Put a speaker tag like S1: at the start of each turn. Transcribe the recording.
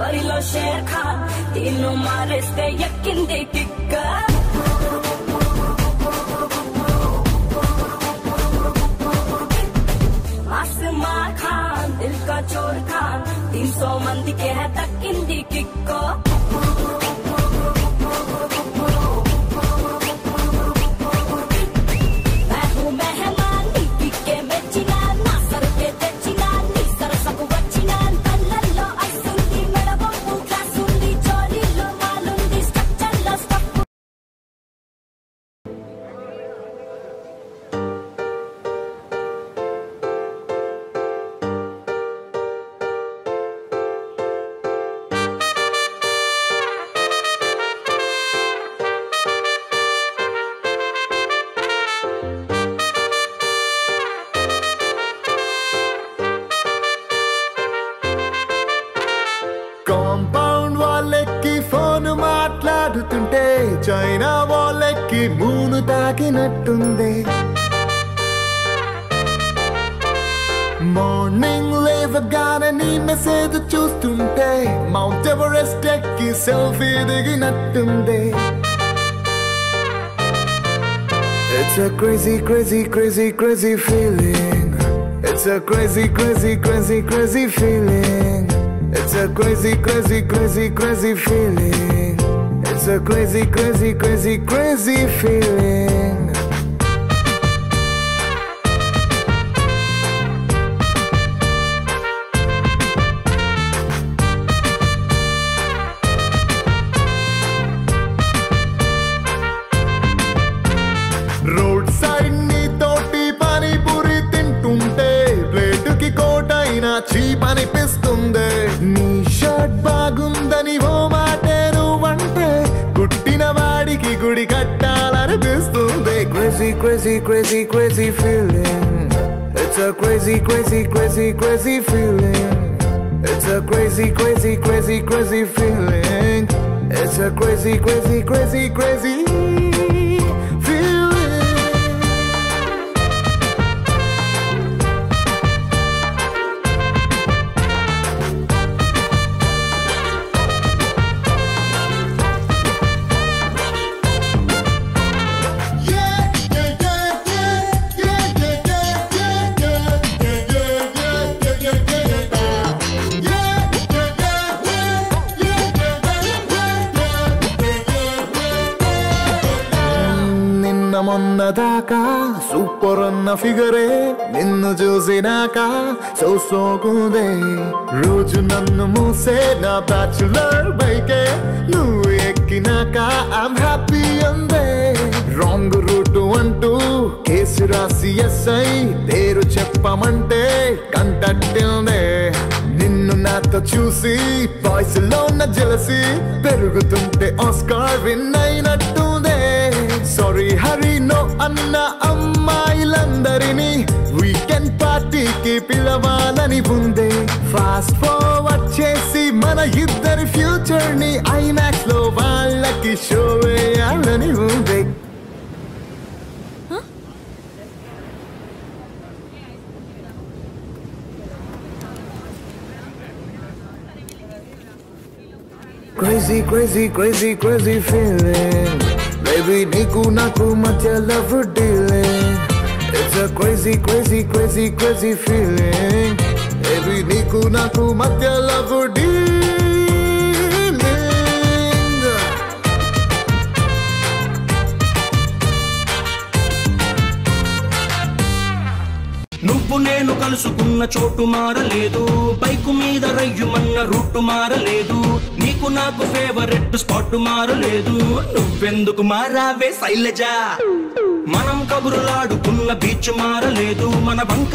S1: బరిలో షేర్ ఖాన్ తీను మారేస్తే ఎక్కింది కిక్క आसमां खान दिल का चोर खान 300 मंदी के है तक्किंदी किक्को मैं हूँ मेहमान नी किक्के में चिना ना सर के तेचिना नी सर सकु वचिना कल्लल्लो ऐसुंदी मेरा बम्बू क्लासुंदी चोरीलो मालुंदी स्ट्रक्चरलो स्टफ
S2: కాంపౌండ్ వాళ్ళకి ఫోన్ మాట్లాడుతుంటే చైనా వాళ్ళకి మూను తాకినట్టుంది మార్నింగ్ లేవగానే నీ మెసేజ్ చూస్తుంటే మౌంట్ ఎవరెస్ట్ ఎక్కి selfie దిగినట్టుంది It's a crazy, crazy, crazy, crazy feeling. It's a crazy, crazy, crazy, crazy feeling. It's a crazy, crazy, crazy, crazy feeling. It's a crazy, crazy, crazy, crazy feeling. Road side నీ తోటి పానీపూరి తింటుంటే ప్లేటుకి కోటైనా cheap అనిపిస్తుంది నీ shirt బాగుందని ఓ మాటే నువ్వంటే కుట్టిన వాడికి గుడి కట్టాలనిపిస్తుంది Crazy, crazy, crazy, crazy feeling. It's a crazy, crazy, crazy, crazy feeling. It's a crazy, crazy, crazy, crazy feeling. It's a crazy, crazy, crazy, crazy feeling. మొన్నదాకా సూపర్ అన్న ఫిగరే నిన్ను చూసినాక సోకుందే రోజు నన్ను మూసే నా బ్యాచులర్ బైకే నువ్వు ఎక్కినాక ఐమ్ హ్యాపీ అందే రాంగ్ రూట్ అంటూ కేసు రాసి ఎస్ఐ పేరు చెప్పమంటే కంటట్టిందే నిన్ను నాతో చూసి వాయిస్ లో ఉన్న జెలసీ పెరుగుతుంటే ఆస్కార్ విన్ అయినట్టుందే సారీ హరి నో అన్న అమ్మాయిలందరినీ వీకెండ్ పార్టీకి పిలవాలని ఉందే ఫాస్ట్ ఫార్వర్డ్ చేసి మన ఇద్దరి ఫ్యూచర్ ని ఐమాక్స్ లో వాళ్ళకి షో వేయాలని ఉందే Crazy, crazy, crazy, crazy feeling. Baby, niku naku madhya love dealing. It's a crazy, crazy, crazy, crazy feeling. Baby, niku naku madhya love dealing.
S3: నువ్వు నేను కలుసుకున్న చోటు మారలేదు బైకు మీద రయ్యుమన్న రూటు మారలేదు నీకు నాకు ఫేవరెట్ స్పాట్ మారలేదు నువ్వెందుకు మారావే శైలజ మనం కబురులాడుకున్న బీచ్ మారలేదు మన వంక